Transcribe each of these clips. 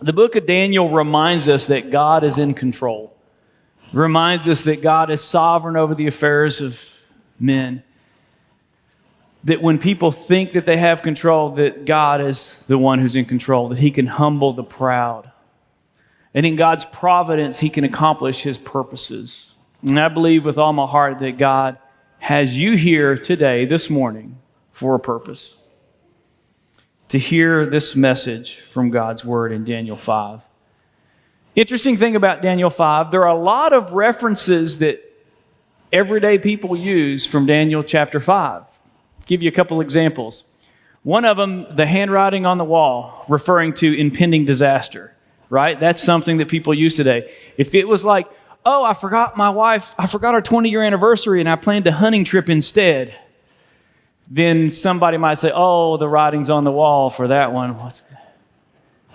The book of Daniel reminds us that God is in control. Reminds us that God is sovereign over the affairs of men. That when people think that they have control, that God is the one who's in control, that he can humble the proud. And in God's providence, he can accomplish his purposes. And I believe with all my heart that God has you here today, this morning, for a purpose. To hear this message from God's word in Daniel 5. Interesting thing about Daniel 5, there are a lot of references that everyday people use from Daniel chapter 5. Give you a couple examples. One of them, the handwriting on the wall, referring to impending disaster, right? That's something that people use today. If it was like, oh, I forgot my wife, I forgot our 20-year anniversary and I planned a hunting trip instead, then somebody might say, oh, the writing's on the wall for that one.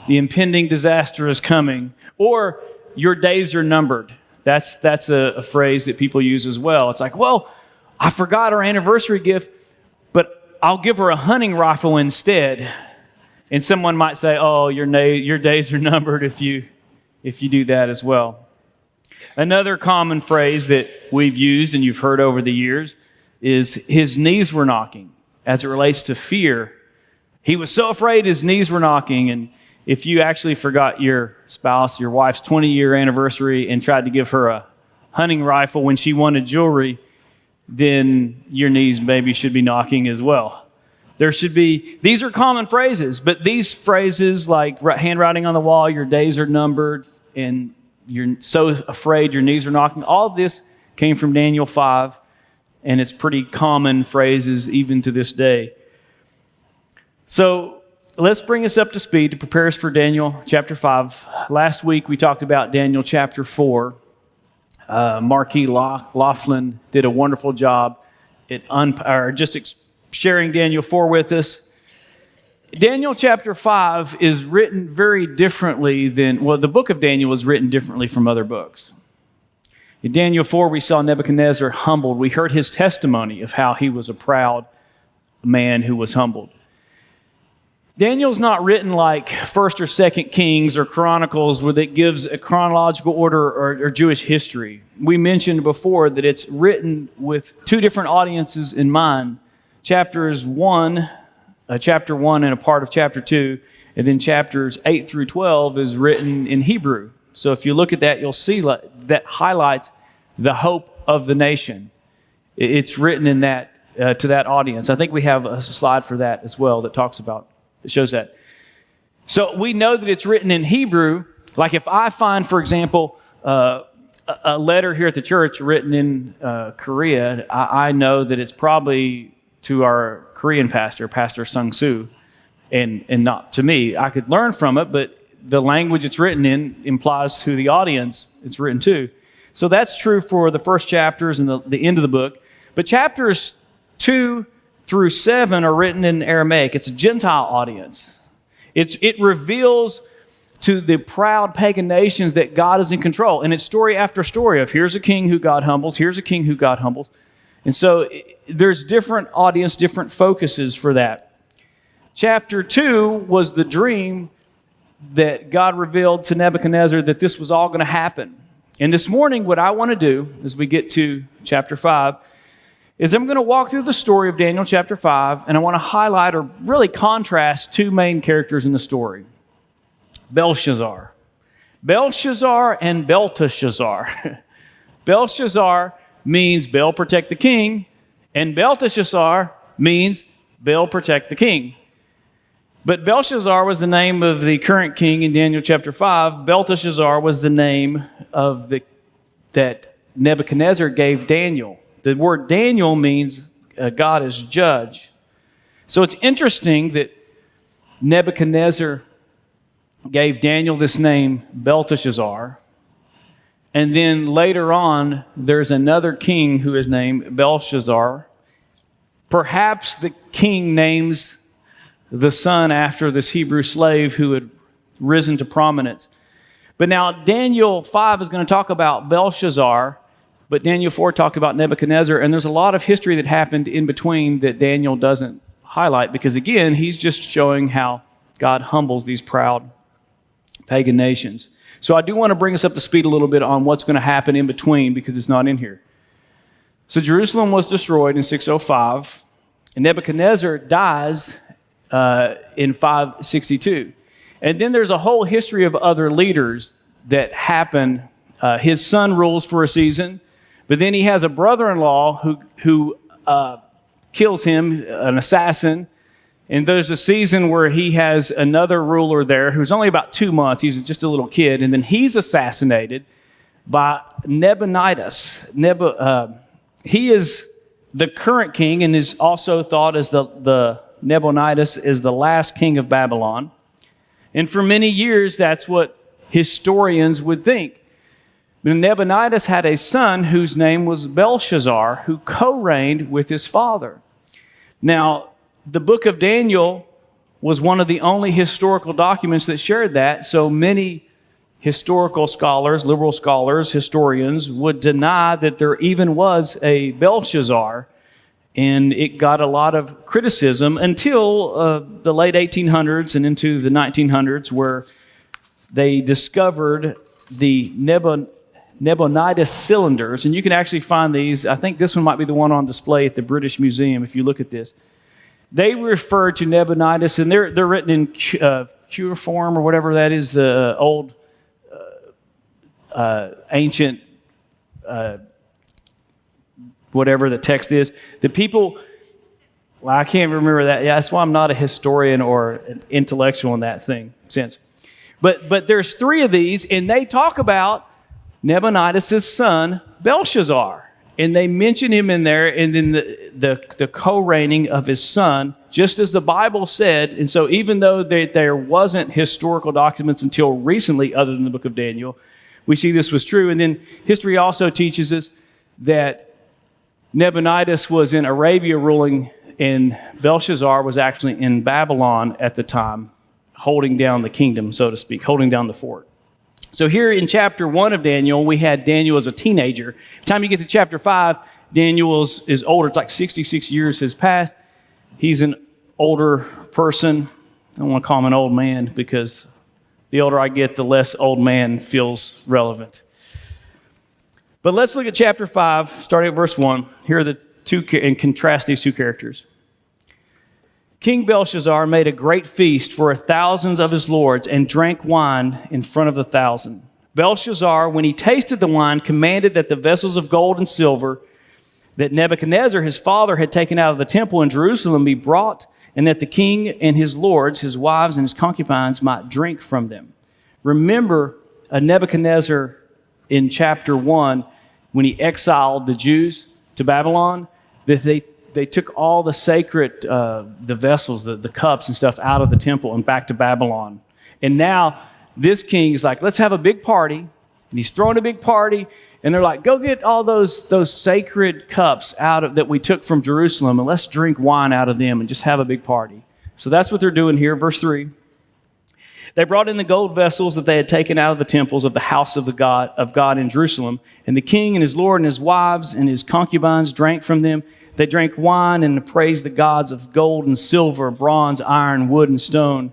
The impending disaster is coming. Or your days are numbered. That's a phrase that people use as well. It's like, well, I forgot our anniversary gift, but I'll give her a hunting rifle instead. And someone might say, oh, your days are numbered if you do that as well. Another common phrase that we've used and you've heard over the years is his knees were knocking as it relates to fear. He was so afraid his knees were knocking. And if you actually forgot your spouse, your wife's 20-year anniversary and tried to give her a hunting rifle when she wanted jewelry, then your knees maybe should be knocking as well. These are common phrases, but these phrases like handwriting on the wall, your days are numbered, and you're so afraid your knees are knocking, all of this came from Daniel 5. And it's pretty common phrases even to this day. So let's bring us up to speed to prepare us for Daniel chapter 5. Last week we talked about Daniel chapter 4. Marquis Laughlin did a wonderful job at sharing Daniel 4 with us. Daniel chapter 5 is written very differently the book of Daniel is written differently from other books. In Daniel 4, we saw Nebuchadnezzar humbled. We heard his testimony of how he was a proud man who was humbled. Daniel's not written like 1st or 2nd Kings or Chronicles where it gives a chronological order or Jewish history. We mentioned before that it's written with two different audiences in mind. Chapter 1 and a part of chapter 2, and then chapters 8 through 12 is written in Hebrew. So if you look at that, you'll see that highlights the hope of the nation. It's written in that to that audience. I think we have a slide for that as well that shows that. So we know that it's written in Hebrew. Like if I find, for example, a letter here at the church written in Korea, I know that it's probably to our Korean pastor, Pastor Sung Soo, and not to me. I could learn from it, but the language it's written in implies who the audience it's written to. So that's true for the first chapters and the end of the book. But chapters 2 through 7 are written in Aramaic. It's a Gentile audience. It reveals to the proud pagan nations that God is in control. And it's story after story of here's a king who God humbles, here's a king who God humbles. And so there's different audience, different focuses for that. Chapter 2 was the dream that God revealed to Nebuchadnezzar that this was all going to happen. And this morning, what I want to do as we get to chapter 5 is I'm going to walk through the story of Daniel chapter 5, and I want to highlight or really contrast two main characters in the story. Belshazzar. Belshazzar and Belteshazzar. Belshazzar means Bel protect the king, and Belteshazzar means Bel protect the king. But Belshazzar was the name of the current king in Daniel chapter 5. Belteshazzar was the name of that Nebuchadnezzar gave Daniel. The word Daniel means God is judge. So it's interesting that Nebuchadnezzar gave Daniel this name, Belteshazzar. And then later on, there's another king who is named Belshazzar. Perhaps the king names the son after this Hebrew slave who had risen to prominence. But now Daniel 5 is going to talk about Belshazzar, but Daniel 4 talked about Nebuchadnezzar, and there's a lot of history that happened in between that Daniel doesn't highlight because, again, he's just showing how God humbles these proud pagan nations. So I do want to bring us up to speed a little bit on what's going to happen in between because it's not in here. So Jerusalem was destroyed in 605, and Nebuchadnezzar dies in 562. And then there's a whole history of other leaders that happen. His son rules for a season, but then he has a brother-in-law who kills him, an assassin. And there's a season where he has another ruler there who's only about 2 months. He's just a little kid. And then he's assassinated by Nabonidus. He is the current king and is also thought as the Nabonidus is the last king of Babylon. And for many years, that's what historians would think. But Nabonidus had a son whose name was Belshazzar, who co-reigned with his father. Now, the book of Daniel was one of the only historical documents that shared that, so many historical scholars, liberal scholars, historians would deny that there even was a Belshazzar, and it got a lot of criticism until the late 1800s and into the 1900s, where they discovered the Nabonidus cylinders, and you can actually find these. I think this one might be the one on display at the British Museum if you look at this. They refer to Nabonidus, and they're written in cuneiform or whatever that is, the old ancient whatever the text is. The people, well, I can't remember that. Yeah, that's why I'm not a historian or an intellectual in that sense. But there's 3 of these, and they talk about Nabonidus' son, Belshazzar. And they mention him in there, and then the co-reigning of his son, just as the Bible said. And so even though there wasn't historical documents until recently, other than the book of Daniel, we see this was true. And then history also teaches us that Nabonidus was in Arabia ruling, and Belshazzar was actually in Babylon at the time, holding down the kingdom, so to speak, holding down the fort. So here in chapter 1 of Daniel, we had Daniel as a teenager. By the time you get to chapter 5, Daniel is older. It's like 66 years has passed. He's an older person. I don't want to call him an old man because the older I get, the less old man feels relevant. But let's look at chapter 5, starting at verse 1. Here are the two, and contrast these two characters. King Belshazzar made a great feast for 1,000 of his lords and drank wine in front of the 1,000. Belshazzar, when he tasted the wine, commanded that the vessels of gold and silver that Nebuchadnezzar, his father, had taken out of the temple in Jerusalem be brought, and that the king and his lords, his wives and his concubines, might drink from them. Remember Nebuchadnezzar in chapter 1, when he exiled the Jews to Babylon, that they took all the sacred, the vessels, the cups and stuff out of the temple and back to Babylon. And now this king is like, let's have a big party. And he's throwing a big party. And they're like, go get all those sacred cups that we took from Jerusalem, and let's drink wine out of them and just have a big party. So that's what they're doing here. Verse 3. They brought in the gold vessels that they had taken out of the temples of the house of God in Jerusalem. And the king and his lord and his wives and his concubines drank from them. They drank wine and praised the gods of gold and silver, bronze, iron, wood, and stone.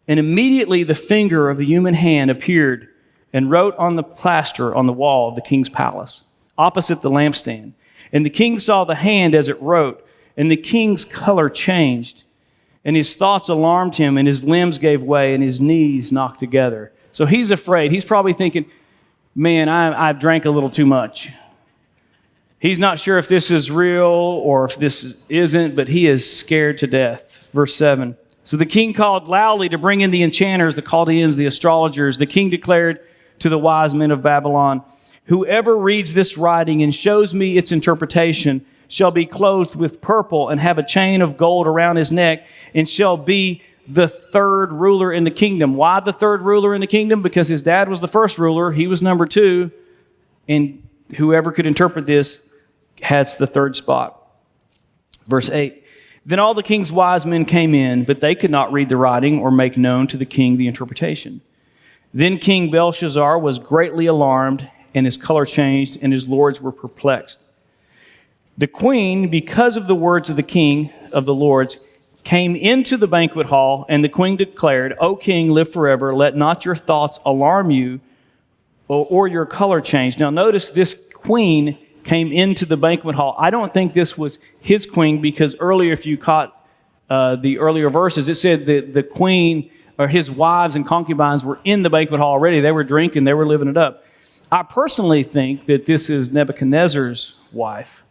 And immediately the finger of a human hand appeared and wrote on the plaster on the wall of the king's palace, opposite the lampstand. And the king saw the hand as it wrote, and the king's color changed. And his thoughts alarmed him, and his limbs gave way, and his knees knocked together. So he's afraid. He's probably thinking, man, I've drank a little too much. He's not sure if this is real or if this isn't, but he is scared to death. Verse 7. So the king called loudly to bring in the enchanters, the Chaldeans, the astrologers. The king declared to the wise men of Babylon, whoever reads this writing and shows me its interpretation shall be clothed with purple and have a chain of gold around his neck and shall be the third ruler in the kingdom. Why the third ruler in the kingdom? Because his dad was the first ruler. He was number 2. And whoever could interpret this has the third spot. Verse 8. Then all the king's wise men came in, but they could not read the writing or make known to the king the interpretation. Then King Belshazzar was greatly alarmed, and his color changed, and his lords were perplexed. The queen, because of the words of the king of the lords, came into the banquet hall, and the queen declared, "O king, live forever. Let not your thoughts alarm you or your color change." Now notice this queen came into the banquet hall. I don't think this was his queen, because earlier, if you caught the earlier verses, it said that the queen or his wives and concubines were in the banquet hall already. They were drinking, they were living it up. I personally think that this is Nebuchadnezzar's wife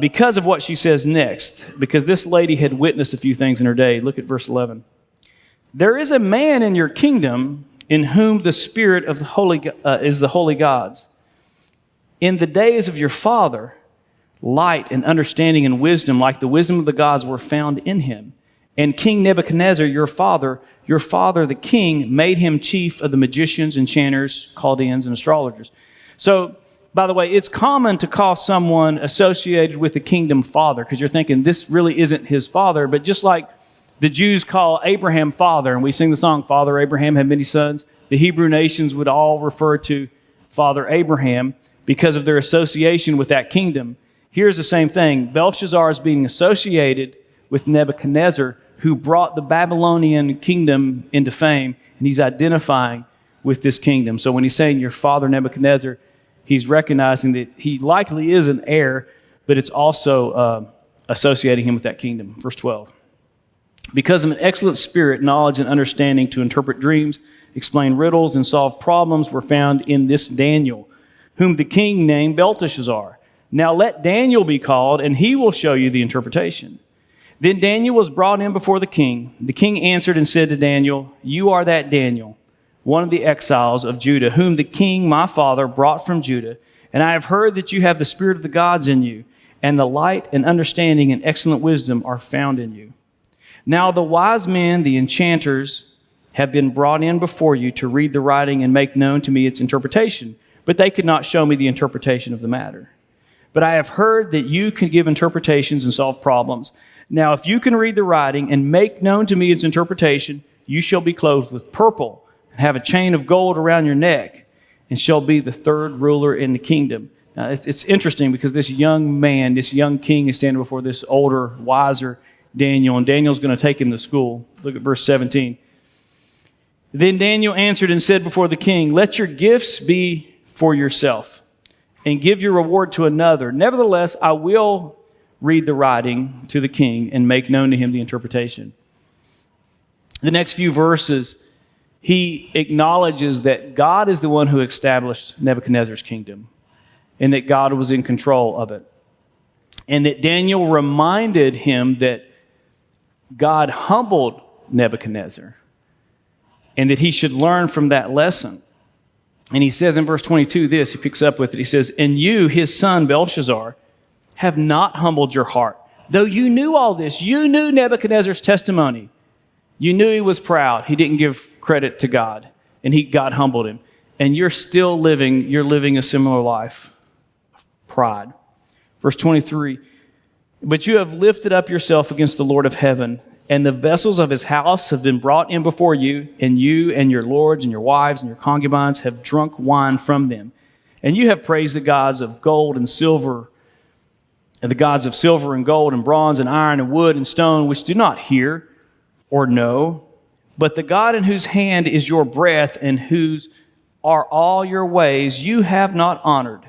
because of what she says next, because this lady had witnessed a few things in her day. Look at verse 11. "There is a man in your kingdom in whom the spirit of the holy gods. In the days of your father, light and understanding and wisdom, like the wisdom of the gods, were found in him. And King Nebuchadnezzar, your father the king, made him chief of the magicians, enchanters, Chaldeans, and astrologers." So, by the way, it's common to call someone associated with the kingdom father, because you're thinking this really isn't his father. But just like the Jews call Abraham father, and we sing the song, "Father Abraham had many sons," the Hebrew nations would all refer to Father Abraham because of their association with that kingdom. Here's the same thing. Belshazzar is being associated with Nebuchadnezzar, who brought the Babylonian kingdom into fame, and he's identifying with this kingdom. So when he's saying your father Nebuchadnezzar, he's recognizing that he likely is an heir, but it's also associating him with that kingdom. Verse 12. "Because of an excellent spirit, knowledge, and understanding to interpret dreams, explain riddles, and solve problems were found in this Daniel, whom the king named Belteshazzar. Now let Daniel be called, and he will show you the interpretation." Then Daniel was brought in before the king. The king answered and said to Daniel, "You are that Daniel, one of the exiles of Judah, whom the king, my father, brought from Judah. And I have heard that you have the spirit of the gods in you, and the light and understanding and excellent wisdom are found in you. Now the wise men, the enchanters, have been brought in before you to read the writing and make known to me its interpretation, but they could not show me the interpretation of the matter. But I have heard that you can give interpretations and solve problems. Now, if you can read the writing and make known to me its interpretation, you shall be clothed with purple and have a chain of gold around your neck and shall be the third ruler in the kingdom." Now, it's interesting because this young man, this young king is standing before this older, wiser Daniel, and Daniel's going to take him to school. Look at verse 17. "Then Daniel answered and said before the king, let your gifts be for yourself and give your reward to another. Nevertheless, I will read the writing to the king and make known to him the interpretation." The next few verses, he acknowledges that God is the one who established Nebuchadnezzar's kingdom and that God was in control of it. And that Daniel reminded him that God humbled Nebuchadnezzar and that he should learn from that lesson. And he says in verse 22 this, he picks up with it. He says, "And you, his son Belshazzar, have not humbled your heart. Though you knew all this, you knew Nebuchadnezzar's testimony. You knew he was proud. He didn't give credit to God, and God humbled him. And you're living a similar life of pride." Verse 23, "But you have lifted up yourself against the Lord of heaven, and the vessels of his house have been brought in before you and your lords and your wives and your concubines have drunk wine from them. And you have praised the gods of gold and silver, and the gods of silver and gold and bronze and iron and wood and stone, which do not hear or know, but the God in whose hand is your breath and whose are all your ways, you have not honored.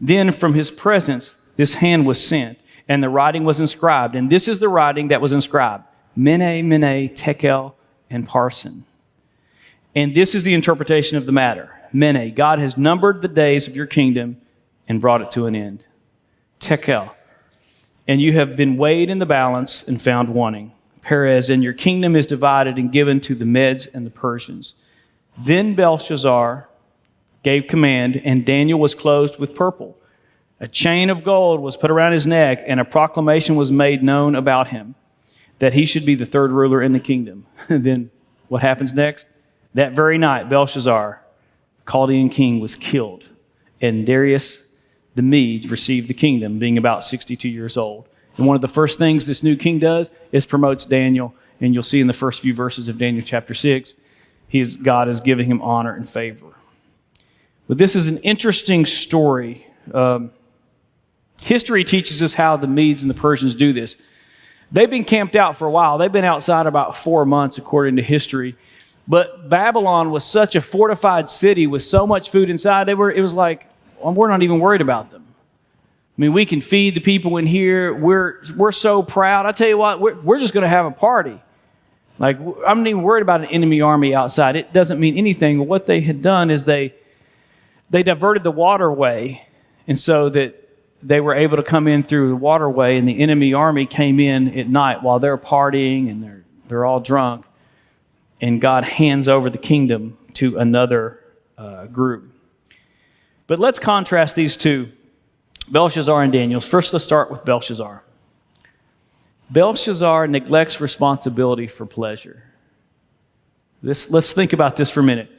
Then from his presence this hand was sent, and the writing was inscribed. And this is the writing that was inscribed: Mene, Mene, Tekel, and Parsin. And this is the interpretation of the matter. Mene, God has numbered the days of your kingdom and brought it to an end. Tekel, and you have been weighed in the balance and found wanting. Perez, and your kingdom is divided and given to the Medes and the Persians. Then Belshazzar gave command, and Daniel was clothed with purple. A chain of gold was put around his neck, and a proclamation was made known about him, that he should be the third ruler in the kingdom. Then what happens next? That very night, Belshazzar, the Chaldean king, was killed, and Darius the Medes received the kingdom, being about 62 years old. And one of the first things this new king does is promotes Daniel, and you'll see in the first few verses of Daniel chapter 6, God is giving him honor and favor. But this is an interesting story. History teaches us how the Medes and the Persians do this. They've been camped out for a while. They've been outside about 4 months, according to history. But Babylon was such a fortified city with so much food inside. It was like, well, we're not even worried about them. I mean, we can feed the people in here. We're so proud. I tell you what, we're just going to have a party. Like, I'm not even worried about an enemy army outside. It doesn't mean anything. What they had done is they diverted the waterway, and so that they were able to come in through the waterway, and the enemy army came in at night while they're partying and they're all drunk, and God hands over the kingdom to another group. But let's contrast these two, Belshazzar and Daniel. First, let's start with Belshazzar. Belshazzar neglects responsibility for pleasure. Let's think about this for a minute.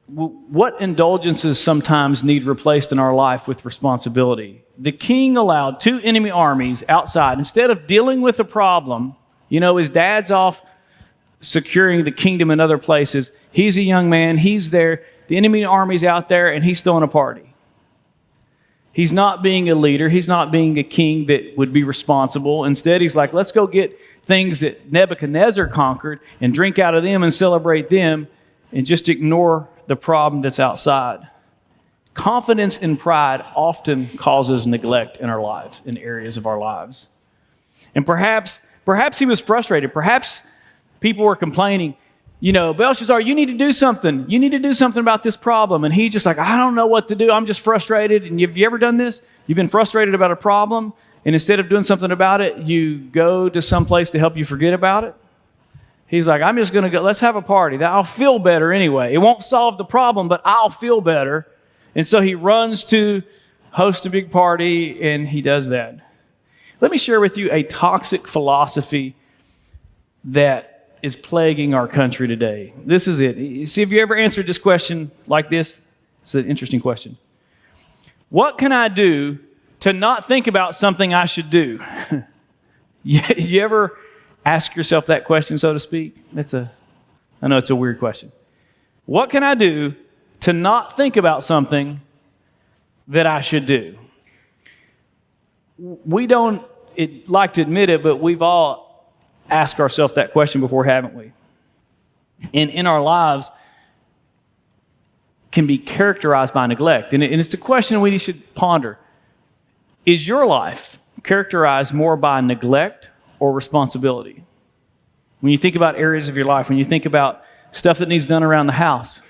What indulgences sometimes need replaced in our life with responsibility? The king allowed two enemy armies outside. Instead of dealing with the problem, his dad's off securing the kingdom in other places. He's a young man. He's there. The enemy army's out there, and he's throwing a party. He's not being a leader. He's not being a king that would be responsible. Instead, he's like, let's go get things that Nebuchadnezzar conquered and drink out of them and celebrate them and just ignore the problem that's outside. Confidence and pride often causes neglect in our lives, in areas of our lives. And perhaps he was frustrated. Perhaps people were complaining, Belshazzar, you need to do something. You need to do something about this problem. And he just like, I don't know what to do. I'm just frustrated. And have you ever done this? You've been frustrated about a problem, and instead of doing something about it, you go to some place to help you forget about it. He's like, I'm just going to go. Let's have a party. I'll feel better anyway. It won't solve the problem, but I'll feel better. And so he runs to host a big party, and he does that. Let me share with you a toxic philosophy that is plaguing our country today. This is it. See, if you ever answered this question like this, it's an interesting question. What can I do to not think about something I should do? You ever ask yourself that question, so to speak? I know it's a weird question. What can I do to not think about something that I should do? We don't like to admit it, but we've all ask ourselves that question before, haven't we? And in our lives can be characterized by neglect. And it's the question we should ponder. Is your life characterized more by neglect or responsibility? When you think about areas of your life, when you think about stuff that needs done around the house,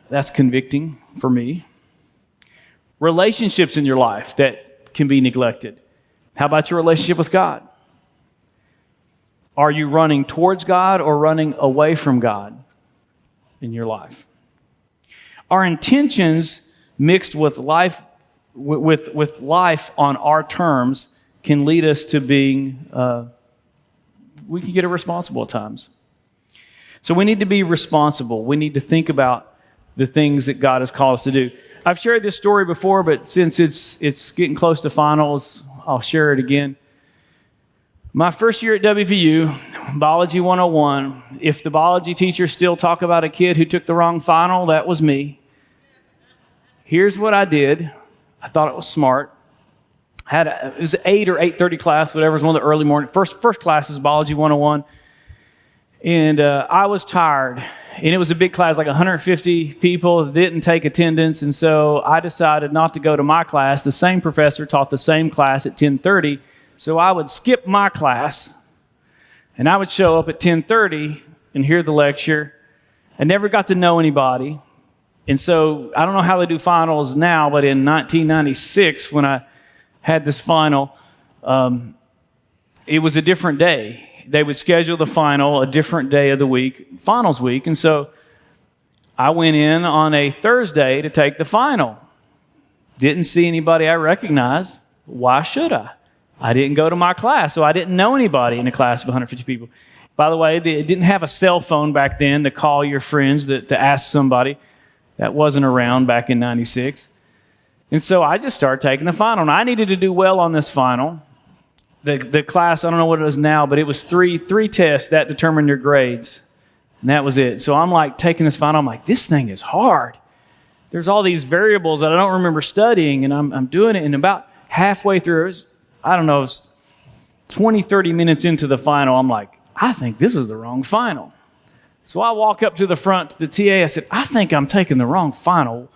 that's convicting for me. Relationships in your life that can be neglected. How about your relationship with God? Are you running towards God or running away from God in your life? Our intentions mixed with life on our terms can lead us to being, we can get irresponsible at times. So we need to be responsible. We need to think about the things that God has called us to do. I've shared this story before, but since it's getting close to finals, I'll share it again. My first year at WVU, Biology 101, if the biology teachers still talk about a kid who took the wrong final, that was me. Here's what I did. I thought it was smart. It was an 8 or 8:30 class, whatever. It was one of the early morning. First class is Biology 101. And I was tired. And it was a big class, like 150 people that didn't take attendance. And so I decided not to go to my class. The same professor taught the same class at 10:30. So I would skip my class, and I would show up at 10:30 and hear the lecture. I never got to know anybody. And so I don't know how they do finals now, but in 1996, when I had this final, it was a different day. They would schedule the final a different day of the week, finals week. And so I went in on a Thursday to take the final. Didn't see anybody I recognized. Why should I? I didn't go to my class, so I didn't know anybody in a class of 150 people. By the way, they didn't have a cell phone back then to call your friends to ask somebody. That wasn't around back in 96. And so I just started taking the final. And I needed to do well on this final. The class, I don't know what it is now, but it was three tests that determined your grades. And that was it. So I'm like taking this final. I'm like, this thing is hard. There's all these variables that I don't remember studying, and I'm doing it. And about halfway through, I don't know, 20, 30 minutes into the final, I'm like, I think this is the wrong final. So I walk up to the front to the TA. I said, I think I'm taking the wrong final.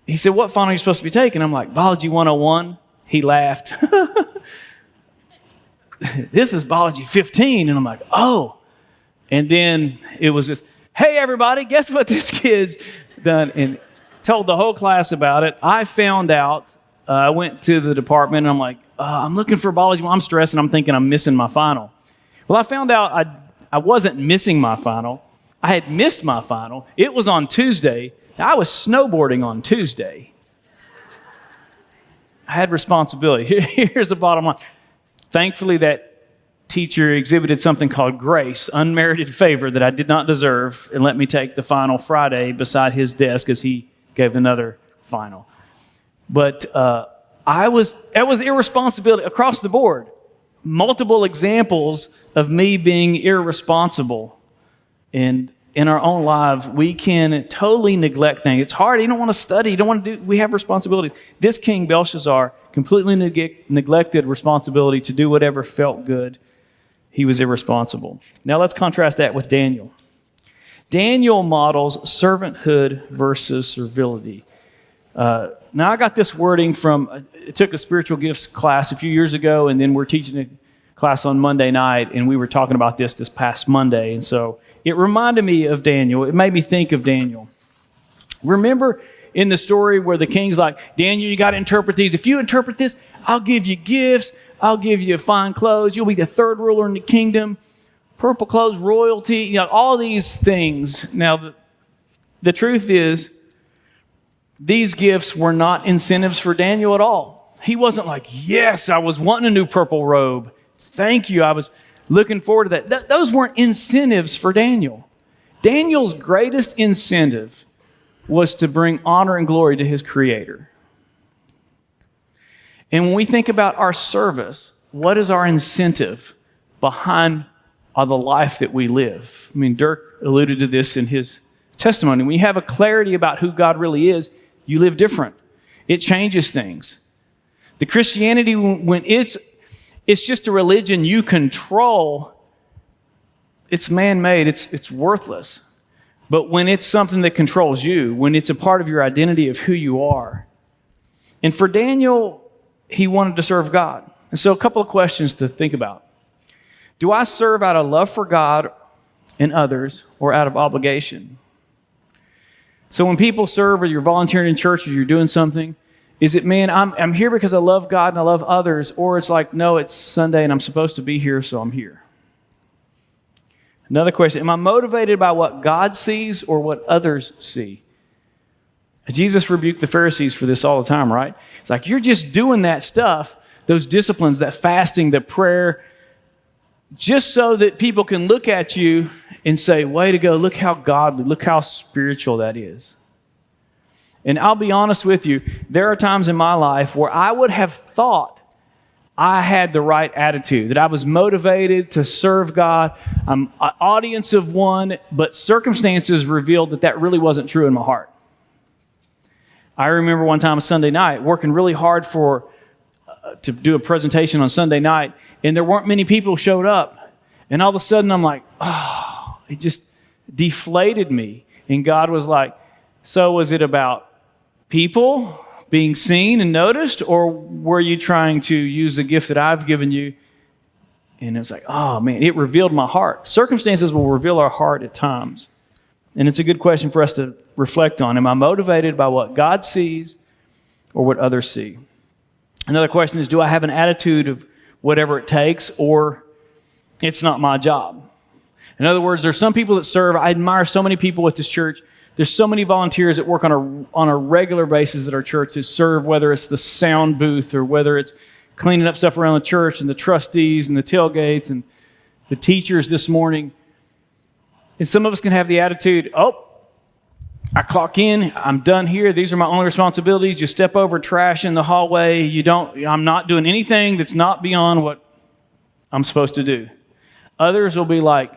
He said, what final are you supposed to be taking? I'm like, Biology 101. He laughed. This is Biology 15. And I'm like, oh. And then it was just, hey, everybody, guess what this kid's done? And told the whole class about it. I found out, I went to the department, and I'm like, I'm looking for Biology. I'm stressing. I'm thinking I'm missing my final. Well, I found out I wasn't missing my final. I had missed my final. It was on Tuesday. I was snowboarding on Tuesday. I had responsibility. Here's the bottom line. Thankfully, that teacher exhibited something called grace, unmerited favor that I did not deserve, and let me take the final Friday beside his desk as he gave another final. But it was irresponsibility across the board. Multiple examples of me being irresponsible. And in our own lives, we can totally neglect things. It's hard. You don't want to study. You don't want to do. We have responsibilities. This king, Belshazzar, completely neglected responsibility to do whatever felt good. He was irresponsible. Now let's contrast that with Daniel. Daniel models servanthood versus servility. Now I got this wording from, I took a spiritual gifts class a few years ago, and then we're teaching a class on Monday night, and we were talking about this past Monday. And so it reminded me of Daniel. It made me think of Daniel. Remember in the story where the king's like, Daniel, you got to interpret these. If you interpret this, I'll give you gifts. I'll give you fine clothes. You'll be the third ruler in the kingdom. Purple clothes, royalty, all these things. Now, the truth is, these gifts were not incentives for Daniel at all. He wasn't like, yes, I was wanting a new purple robe. Thank you. I was looking forward to that. Those weren't incentives for Daniel. Daniel's greatest incentive was to bring honor and glory to his Creator. And when we think about our service, what is our incentive behind the life that we live? I mean, Dirk alluded to this in his testimony. When you have a clarity about who God really is, you live different. It changes things. The Christianity, when it's just a religion you control, it's man-made, it's worthless. But when it's something that controls you, when it's a part of your identity of who you are. And for Daniel, he wanted to serve God. And so a couple of questions to think about. Do I serve out of love for God and others, or out of obligation? So when people serve, or you're volunteering in church, or you're doing something, is it, man, I'm here because I love God and I love others, or it's like, no, it's Sunday and I'm supposed to be here, so I'm here? Another question, am I motivated by what God sees or what others see? Jesus rebuked the Pharisees for this all the time, right? It's like, you're just doing that stuff, those disciplines, that fasting, that prayer, just so that people can look at you and say, way to go, look how godly, look how spiritual that is. And I'll be honest with you, there are times in my life where I would have thought I had the right attitude, that I was motivated to serve God. I'm an audience of one, but circumstances revealed that really wasn't true in my heart. I remember one time, Sunday night, working really hard to do a presentation on Sunday night, and there weren't many people who showed up. And all of a sudden, I'm like, oh, it just deflated me. And God was like, so was it about people being seen and noticed, or were you trying to use the gift that I've given you? And it was like, oh man, it revealed my heart. Circumstances will reveal our heart at times. And it's a good question for us to reflect on. Am I motivated by what God sees or what others see? Another question is, do I have an attitude of whatever it takes, or it's not my job? In other words, there's some people that serve. I admire so many people at this church. There's so many volunteers that work on a regular basis at our church that serve, whether it's the sound booth or whether it's cleaning up stuff around the church, and the trustees and the tailgates and the teachers this morning. And some of us can have the attitude, oh, I clock in, I'm done here. These are my only responsibilities. You step over trash in the hallway. I'm not doing anything that's not beyond what I'm supposed to do. Others will be like,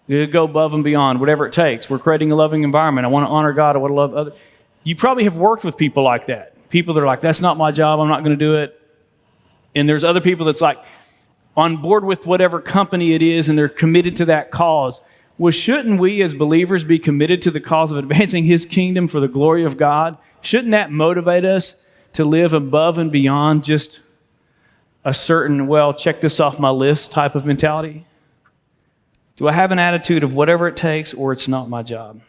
you go above and beyond, whatever it takes. We're creating a loving environment. I want to honor God. I want to love others. You probably have worked with people like that. People that are like, that's not my job. I'm not going to do it. And there's other people that's like on board with whatever company it is, and they're committed to that cause. Well, shouldn't we as believers be committed to the cause of advancing his kingdom for the glory of God? Shouldn't that motivate us to live above and beyond just a certain, well, check this off my list type of mentality? Do I have an attitude of whatever it takes, or it's not my job?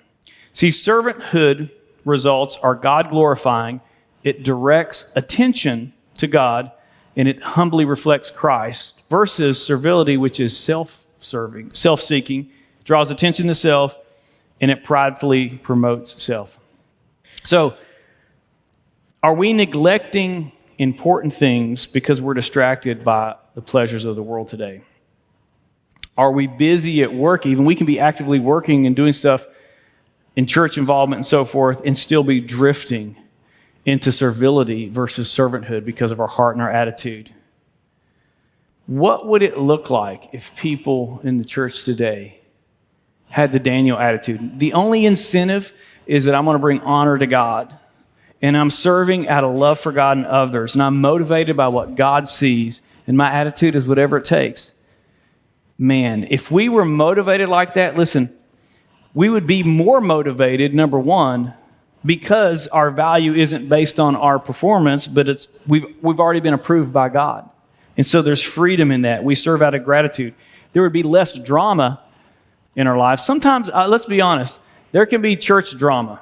See, servanthood results are God glorifying. It directs attention to God, and it humbly reflects Christ, versus servility, which is self-serving, self-seeking, draws attention to self, and it pridefully promotes self. So, are we neglecting important things because we're distracted by the pleasures of the world today? Are we busy at work? Even we can be actively working and doing stuff in church involvement and so forth and still be drifting into servility versus servanthood because of our heart and our attitude. What would it look like if people in the church today had the Daniel attitude? The only incentive is that I'm going to bring honor to God, and I'm serving out of love for God and others, and I'm motivated by what God sees, and my attitude is whatever it takes. Man, if we were motivated like that, listen, we would be more motivated, number one, because our value isn't based on our performance, but we've already been approved by God. And so there's freedom in that. We serve out of gratitude. There would be less drama in our lives. Sometimes, let's be honest, there can be church drama.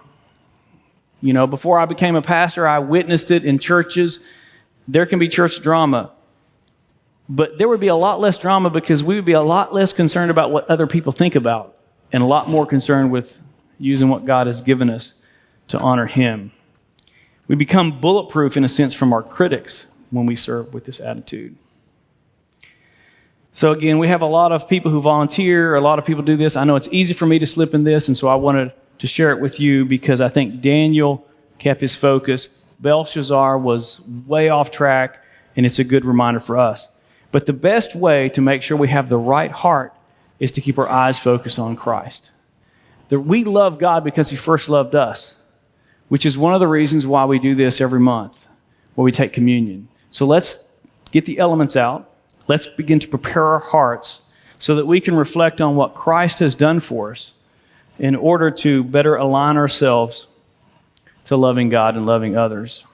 You know, before I became a pastor, I witnessed it in churches. There can be church drama. But there would be a lot less drama because we would be a lot less concerned about what other people think about and a lot more concerned with using what God has given us to honor him. We become bulletproof, in a sense, from our critics when we serve with this attitude. So again, we have a lot of people who volunteer, a lot of people do this. I know it's easy for me to slip in this, and so I wanted to share it with you because I think Daniel kept his focus. Besshazzar was way off track, and it's a good reminder for us. But the best way to make sure we have the right heart is to keep our eyes focused on Christ. That we love God because he first loved us, which is one of the reasons why we do this every month, where we take communion. So let's get the elements out. Let's begin to prepare our hearts so that we can reflect on what Christ has done for us in order to better align ourselves to loving God and loving others.